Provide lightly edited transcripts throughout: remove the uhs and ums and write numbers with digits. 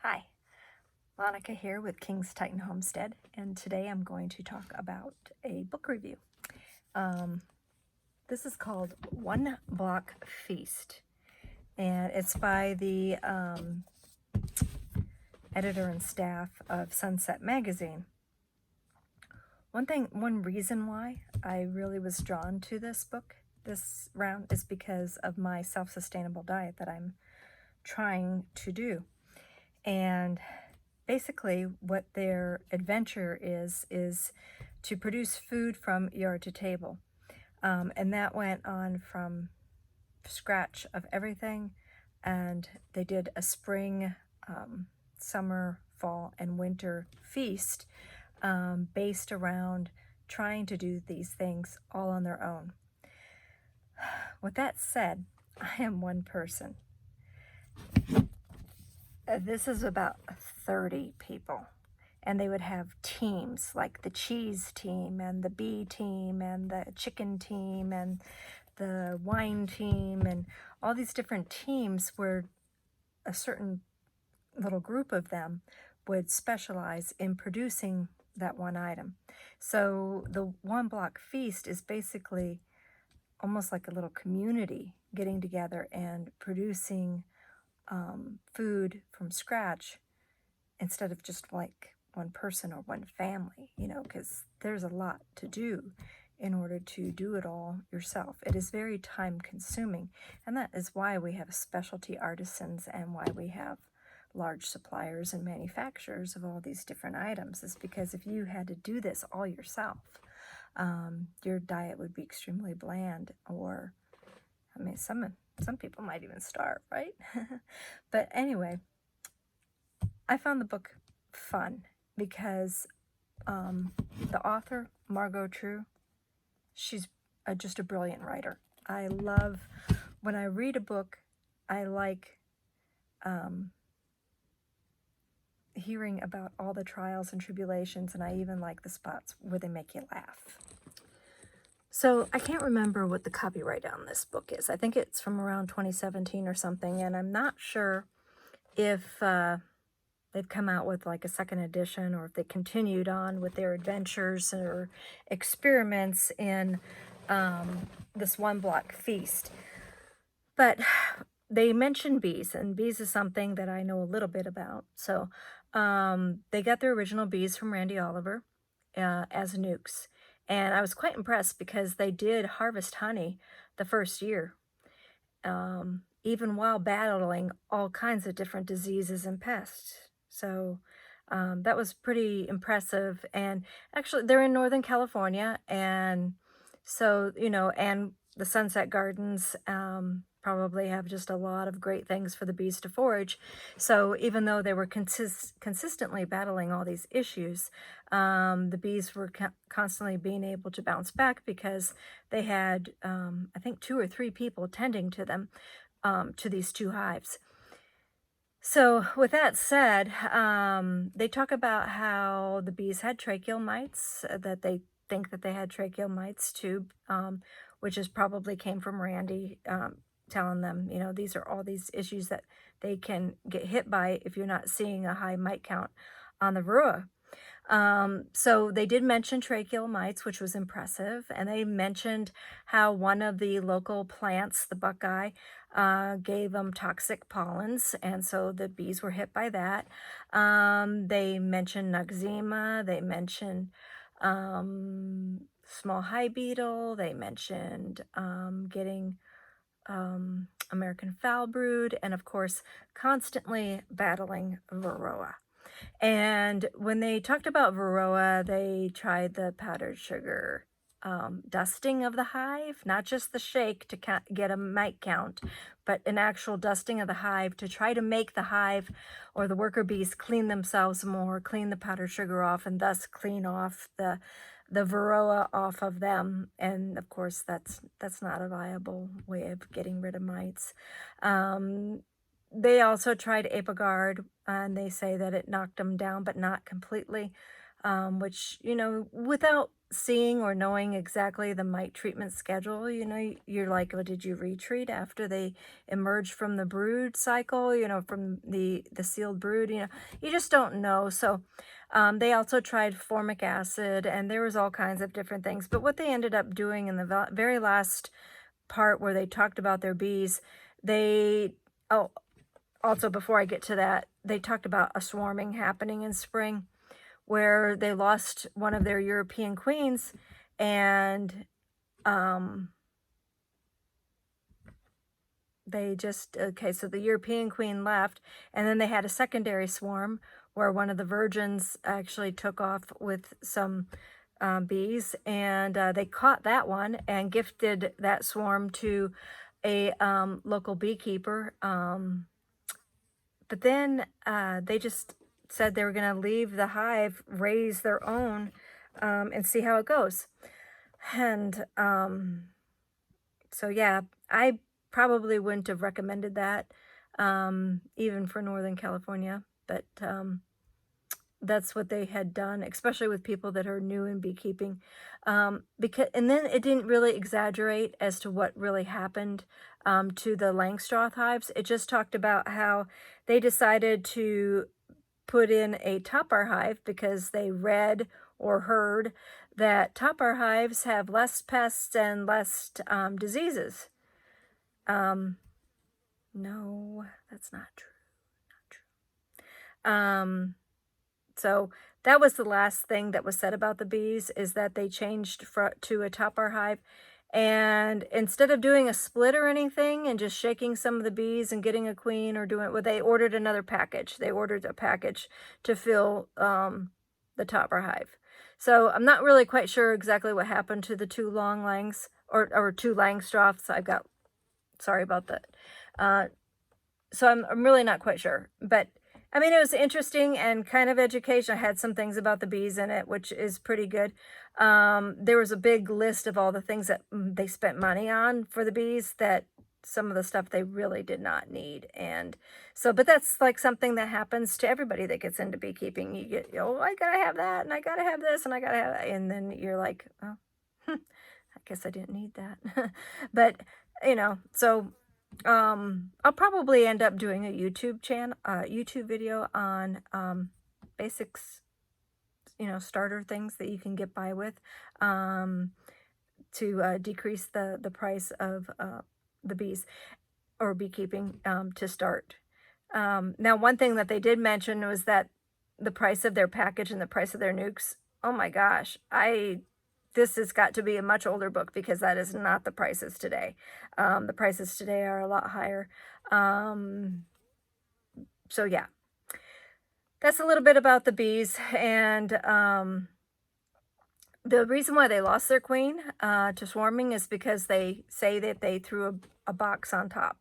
Hi, Monica here with King's Titan Homestead, and today I'm going to talk about a book review. This is called One Block Feast, and it's by the editor and staff of Sunset Magazine. One reason why I really was drawn to this book this round is because of my self-sustainable diet that I'm trying to do. And basically what their adventure is to produce food from yard to table. And that went on from scratch of everything. And they did a spring, summer, fall, and winter feast based around trying to do these things all on their own. With that said, I am one person. This is about 30 people, and they would have teams like the cheese team and the bee team and the chicken team and the wine team and all these different teams where a certain little group of them would specialize in producing that one item. So the one block feast is basically almost like a little community getting together and producing food from scratch instead of just like one person or one family, because there's a lot to do in order to do it all yourself. It is very time consuming, and that is why we have specialty artisans and why we have large suppliers and manufacturers of all these different items, is because if you had to do this all yourself, your diet would be extremely bland, or some people might even starve, right? But anyway, I found the book fun because the author, Margo True, she's just a brilliant writer. I love, when I read a book, I like hearing about all the trials and tribulations, and I even like the spots where they make you laugh. So I can't remember what the copyright on this book is. I think it's from around 2017 or something, and I'm not sure if they've come out with like a second edition or if they continued on with their adventures or experiments in this one block feast. But they mention bees, and bees is something that I know a little bit about. So they got their original bees from Randy Oliver as nukes. And I was quite impressed because they did harvest honey the first year, even while battling all kinds of different diseases and pests. So that was pretty impressive. And actually, they're in Northern California. And so, and the Sunset Gardens probably have just a lot of great things for the bees to forage. So even though they were consistently battling all these issues, the bees were constantly being able to bounce back because they had, I think, 2 or 3 people tending to them, to these 2 hives. So with that said, they talk about how the bees had tracheal mites, that they think that they had tracheal mites too, which is probably came from Randy telling them, these are all these issues that they can get hit by if you're not seeing a high mite count on the varroa. So they did mention tracheal mites, which was impressive, and they mentioned how one of the local plants, the buckeye, gave them toxic pollens, and so the bees were hit by that. They mentioned Noxzema, they mentioned small hive beetle, they mentioned getting American foul brood, and of course, constantly battling varroa. And when they talked about varroa, they tried the powdered sugar dusting of the hive, not just the shake to get a mite count, but an actual dusting of the hive to try to make the hive or the worker bees clean themselves more, clean the powdered sugar off, and thus clean off the varroa off of them. And of course, that's not a viable way of getting rid of mites. They also tried Apogard, and they say that it knocked them down, but not completely. which, without seeing or knowing exactly the mite treatment schedule, you're like, well, did you retreat after they emerged from the brood cycle, from the sealed brood, you just don't know. So they also tried formic acid, and there was all kinds of different things. But what they ended up doing in the very last part where they talked about their bees, they, oh, also before I get to that, they talked about a swarming happening in spring where they lost one of their European queens, and um, they just, okay, so the European queen left, and then they had a secondary swarm where one of the virgins actually took off with some bees, and they caught that one and gifted that swarm to a local beekeeper. But then they just said they were going to leave the hive, raise their own, and see how it goes. And so, yeah, I probably wouldn't have recommended that, even for Northern California. But that's what they had done, especially with people that are new in beekeeping. Because, and then it didn't really exaggerate as to what really happened to the Langstroth hives. It just talked about how they decided to put in a topper hive because they read or heard that topper hives have less pests and less diseases. No, that's not true. Not true. So that was the last thing that was said about the bees, is that they changed to a topper hive. And instead of doing a split or anything and just shaking some of the bees and getting a queen or doing it, well, they ordered another package. They ordered a package to fill the topper hive. So I'm not really quite sure exactly what happened to the two long langs or two Langstroths. Sorry about that. So I'm really not quite sure, but I mean, it was interesting and kind of educational. I had some things about the bees in it, which is pretty good. There was a big list of all the things that they spent money on for the bees, that some of the stuff they really did not need. And so, but that's like something that happens to everybody that gets into beekeeping. You get, oh, I gotta have that, and I gotta have this, and I gotta have that. And then you're like, oh, I guess I didn't need that. But, so I'll probably end up doing a YouTube video on basics, starter things that you can get by with, to decrease the price of the bees or beekeeping, to start. Now, one thing that they did mention was that the price of their package and the price of their nukes. Oh my gosh, this has got to be a much older book, because that is not the prices today. The prices today are a lot higher. So yeah, that's a little bit about the bees. And the reason why they lost their queen to swarming is because they say that they threw a box on top.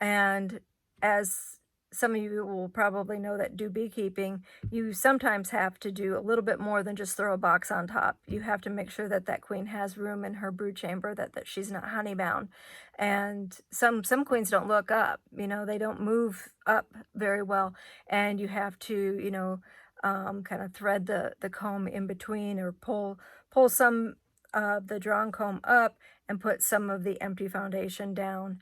And as some of you will probably know that do beekeeping, you sometimes have to do a little bit more than just throw a box on top. You have to make sure that that queen has room in her brood chamber, that she's not honey bound. And some queens don't look up, they don't move up very well. And you have to, kind of thread the comb in between, or pull some of the drawn comb up and put some of the empty foundation down.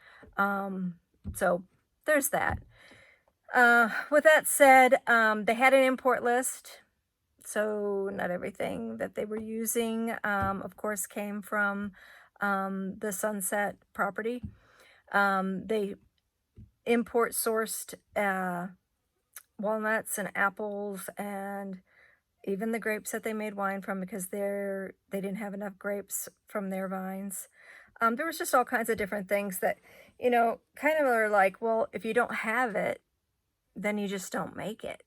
So there's that. With that said, they had an import list, so not everything that they were using, of course, came from the Sunset property. They import sourced walnuts and apples, and even the grapes that they made wine from, because they didn't have enough grapes from their vines. There was just all kinds of different things that, kind of are like, well, if you don't have it, then you just don't make it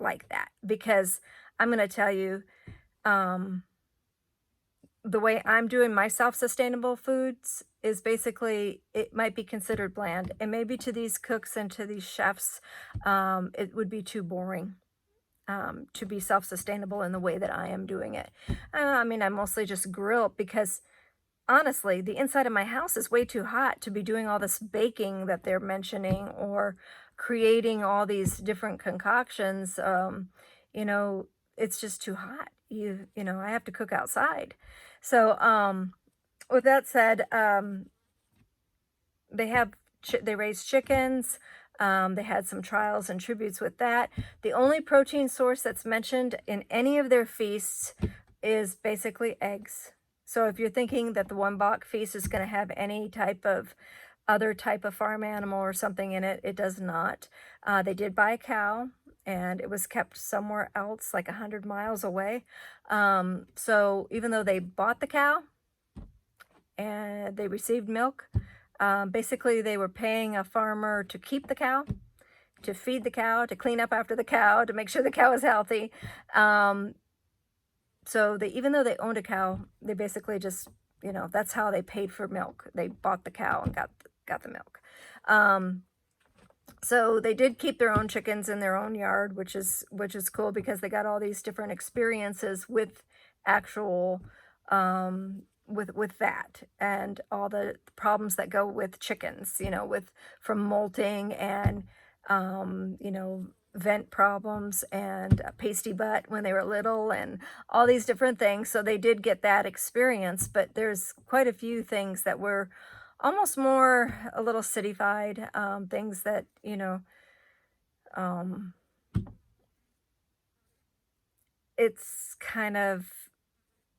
like that. Because I'm going to tell you, the way I'm doing my self-sustainable foods is basically, it might be considered bland. And maybe to these cooks and to these chefs, it would be too boring. To be self-sustainable in the way that I am doing it. I mean, I mostly just grill, because honestly, the inside of my house is way too hot to be doing all this baking that they're mentioning, or creating all these different concoctions. it's just too hot. You know, I have to cook outside. So, with that said, they have they raise chickens. They had some trials and tributes with that. The only protein source that's mentioned in any of their feasts is basically eggs. So if you're thinking that the one Bach feast is going to have any type of other type of farm animal or something in it, it does not. They did buy a cow, and it was kept somewhere else, like 100 miles away. So even though they bought the cow and they received milk, basically they were paying a farmer to keep the cow, to feed the cow, to clean up after the cow, to make sure the cow was healthy. So they, even though they owned a cow, they basically just, you know, that's how they paid for milk. They bought the cow and got the milk. So they did keep their own chickens in their own yard, which is cool, because they got all these different experiences with actual with that, and all the problems that go with chickens, you know, with from molting and you know, vent problems and a pasty butt when they were little and all these different things. So they did get that experience, but there's quite a few things that were almost more a little cityfied, things that, you know, um, it's kind of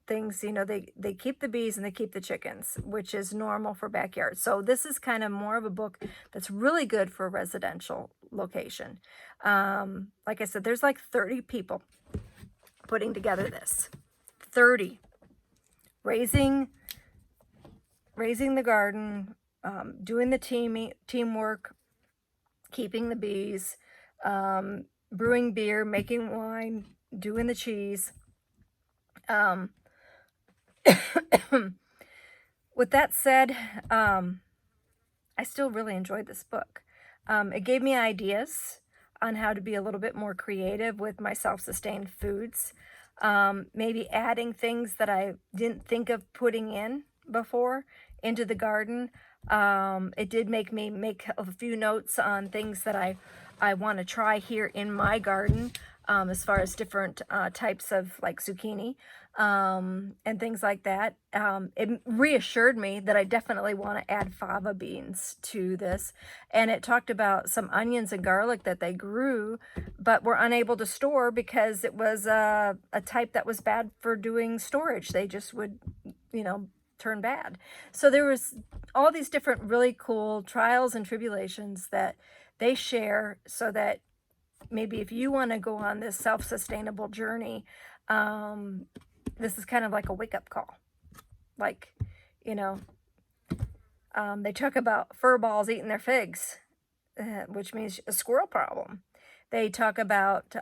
things, you know, they keep the bees and they keep the chickens, which is normal for backyards. So this is kind of more of a book that's really good for a residential location. Like I said, there's like 30 people putting together this. 30. Raising the garden, doing the teamwork, keeping the bees, brewing beer, making wine, doing the cheese. With that said, I still really enjoyed this book. It gave me ideas on how to be a little bit more creative with my self-sustained foods. Maybe adding things that I didn't think of putting in before into the garden. It did make me make a few notes on things that I want to try here in my garden, as far as different types of like zucchini and things like that. It reassured me that I definitely want to add fava beans to this. And it talked about some onions and garlic that they grew, but were unable to store because it was a type that was bad for doing storage. They just would, you know, turn bad. So there was all these different really cool trials and tribulations that they share, so that maybe if you want to go on this self-sustainable journey, this is kind of like a wake-up call. Like, you know, they talk about fur balls eating their figs, which means a squirrel problem. They talk about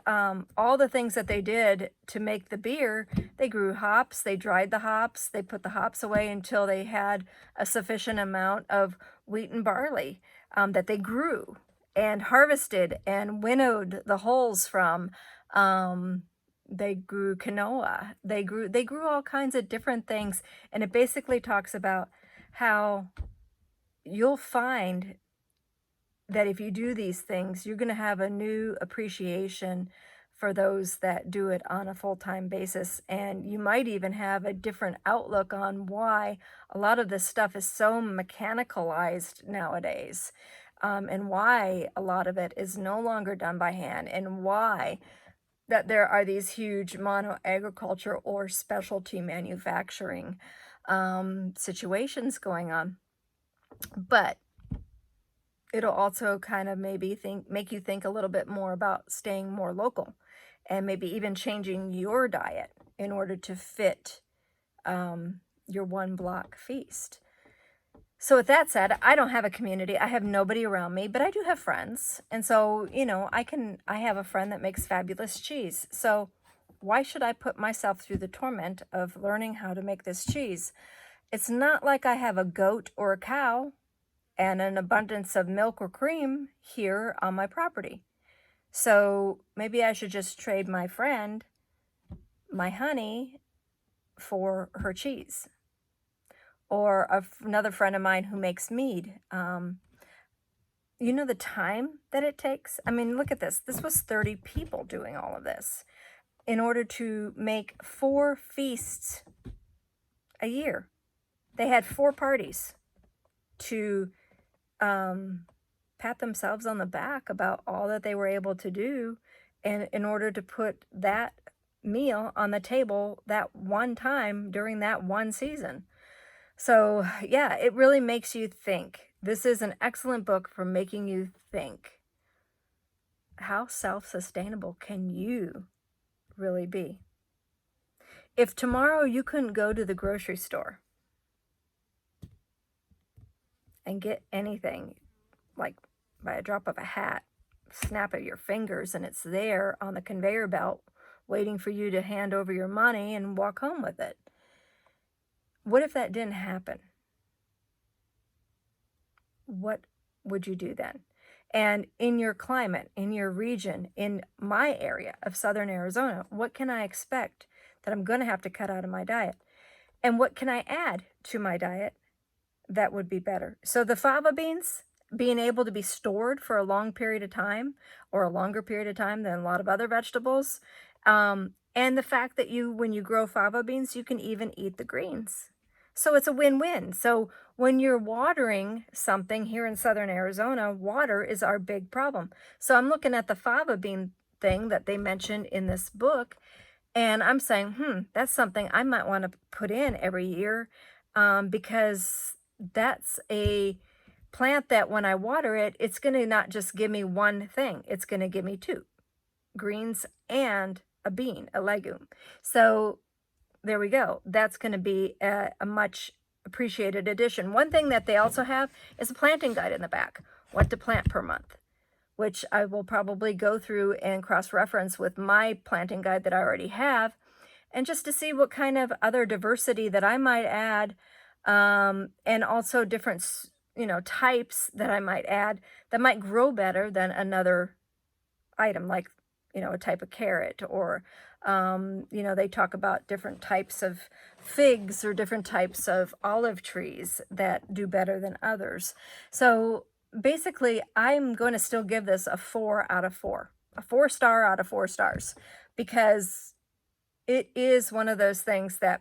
all the things that they did to make the beer. They grew hops, they dried the hops, they put the hops away until they had a sufficient amount of wheat and barley that they grew and harvested and winnowed the hulls from. They grew quinoa. They grew all kinds of different things. And it basically talks about how you'll find that if you do these things, you're going to have a new appreciation for those that do it on a full-time basis. And you might even have a different outlook on why a lot of this stuff is so mechanicalized nowadays, and why a lot of it is no longer done by hand, and why that there are these huge mono agriculture or specialty manufacturing situations going on. But it'll also kind of maybe make you think a little bit more about staying more local, and maybe even changing your diet in order to fit your one block feast. So with that said, I don't have a community. I have nobody around me, but I do have friends. And so, you know, I have a friend that makes fabulous cheese. So why should I put myself through the torment of learning how to make this cheese? It's not like I have a goat or a cow and an abundance of milk or cream here on my property. So maybe I should just trade my friend, my honey, for her cheese. Or another friend of mine who makes mead. You know the time that it takes? I mean, look at this. This was 30 people doing all of this in order to make 4 feasts a year. They had 4 parties to pat themselves on the back about all that they were able to do, and in order to put that meal on the table that one time during that one season. So yeah, it really makes you think. This is an excellent book for making you think. How self-sustainable can you really be? If tomorrow you couldn't go to the grocery store and get anything, like by a drop of a hat, snap of your fingers, and it's there on the conveyor belt waiting for you to hand over your money and walk home with it. What if that didn't happen? What would you do then? And in your climate, in your region, in my area of southern Arizona, what can I expect that I'm going to have to cut out of my diet? And what can I add to my diet that would be better? So the fava beans, being able to be stored for a long period of time, or a longer period of time than a lot of other vegetables, and the fact that when you grow fava beans, you can even eat the greens. So it's a win-win. So when you're watering something here in southern Arizona, water is our big problem. So I'm looking at the fava bean thing that they mentioned in this book, and I'm saying, that's something I might want to put in every year, because that's a plant that when I water it, it's going to not just give me one thing. It's going to give me 2 greens and a bean, a legume. So there we go. That's going to be a much appreciated addition. One thing that they also have is a planting guide in the back, what to plant per month, which I will probably go through and cross-reference with my planting guide that I already have, and just to see what kind of other diversity that I might add, and also different, types that I might add that might grow better than another item, like, a type of carrot, or, they talk about different types of figs or different types of olive trees that do better than others. So basically, I'm going to still give this a 4 out of 4, a 4-star out of 4 stars, because it is one of those things that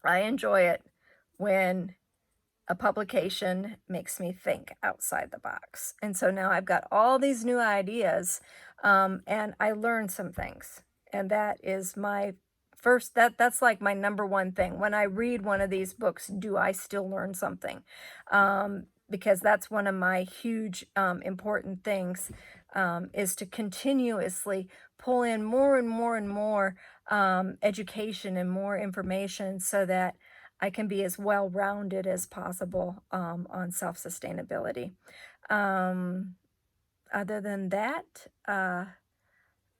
I enjoy it when a publication makes me think outside the box. And so now I've got all these new ideas, and I learned some things. And that is my that's like my number one thing. When I read one of these books, do I still learn something? Because that's one of my huge important things, is to continuously pull in more and more and more education and more information, so that I can be as well-rounded as possible on self-sustainability. Other than that,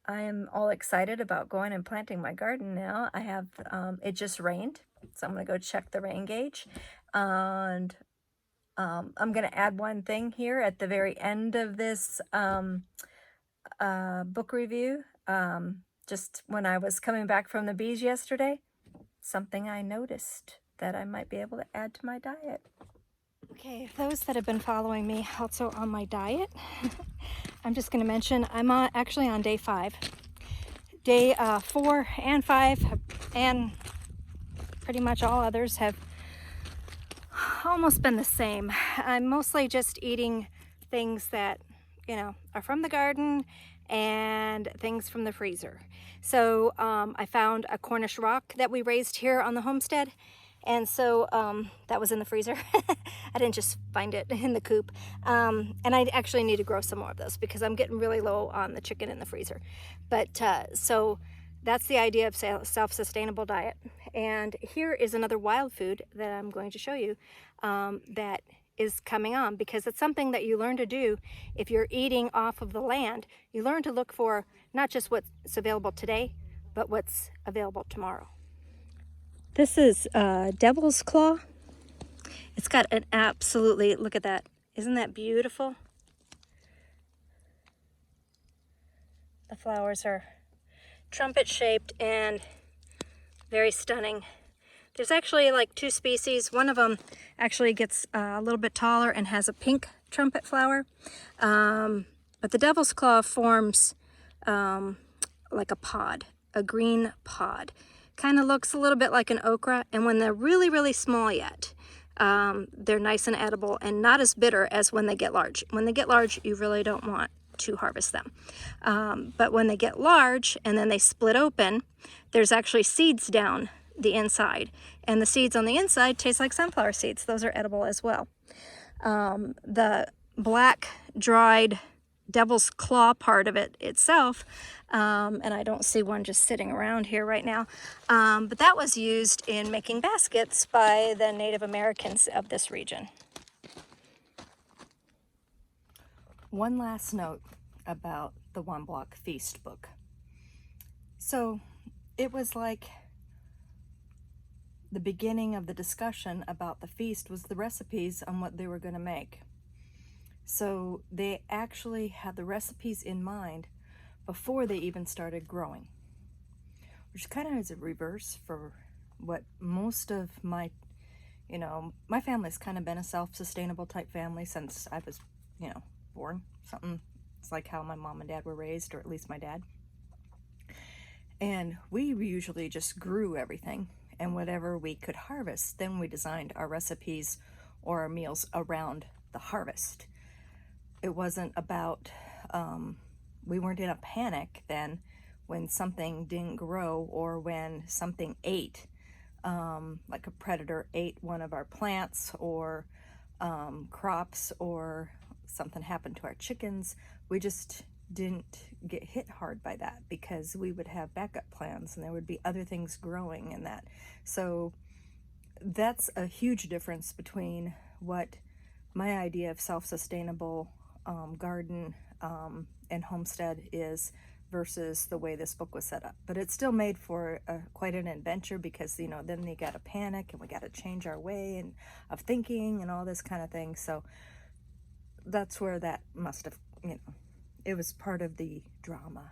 I am all excited about going and planting my garden now. I have, it just rained, so I'm going to go check the rain gauge. And I'm going to add one thing here at the very end of this book review. Just when I was coming back from the bees yesterday, something I noticed that I might be able to add to my diet. Okay, those that have been following me also on my diet, I'm just going to mention I'm actually on day 5. Day 4 and 5, and pretty much all others have almost been the same. I'm mostly just eating things that, are from the garden and things from the freezer. So I found a Cornish rock that we raised here on the homestead, and so that was in the freezer. I didn't just find it in the coop. And I actually need to grow some more of those because I'm getting really low on the chicken in the freezer. But so that's the idea of self-sustainable diet. And here is another wild food that I'm going to show you that is coming on, because it's something that you learn to do if you're eating off of the land. You learn to look for not just what's available today, but what's available tomorrow. This is devil's claw. It's got an absolutely, look at that. Isn't that beautiful? The flowers are trumpet shaped and very stunning. There's actually like 2 species. One of them actually gets a little bit taller and has a pink trumpet flower. But the devil's claw forms like a pod, a green pod. Kind of looks a little bit like an okra, and when they're really, really small yet, they're nice and edible and not as bitter as when they get large. When they get large, you really don't want to harvest them. But when they get large and then they split open, there's actually seeds down the inside, and the seeds on the inside taste like sunflower seeds. Those are edible as well. The black dried devil's claw part of it itself, and I don't see one just sitting around here right now, but that was used in making baskets by the Native Americans of this region. One last note about the One Block Feast book. So it was like the beginning of the discussion about the feast was the recipes on what they were going to make. So they actually had the recipes in mind before they even started growing, which kind of is a reverse for what most of my, my family's kind of been a self-sustainable type family since I was, born. It's like how my mom and dad were raised, or at least my dad. And we usually just grew everything, and whatever we could harvest, then we designed our recipes or our meals around the harvest. It wasn't about, we weren't in a panic then when something didn't grow or when something ate, like a predator ate one of our plants or crops, or something happened to our chickens. We just didn't get hit hard by that because we would have backup plans and there would be other things growing in that. So that's a huge difference between what my idea of self-sustainable garden and homestead is versus the way this book was set up. But it's still made for quite an adventure because, then they got to panic and we got to change our way of thinking and all this kind of thing. So that's where that must have, it was part of the drama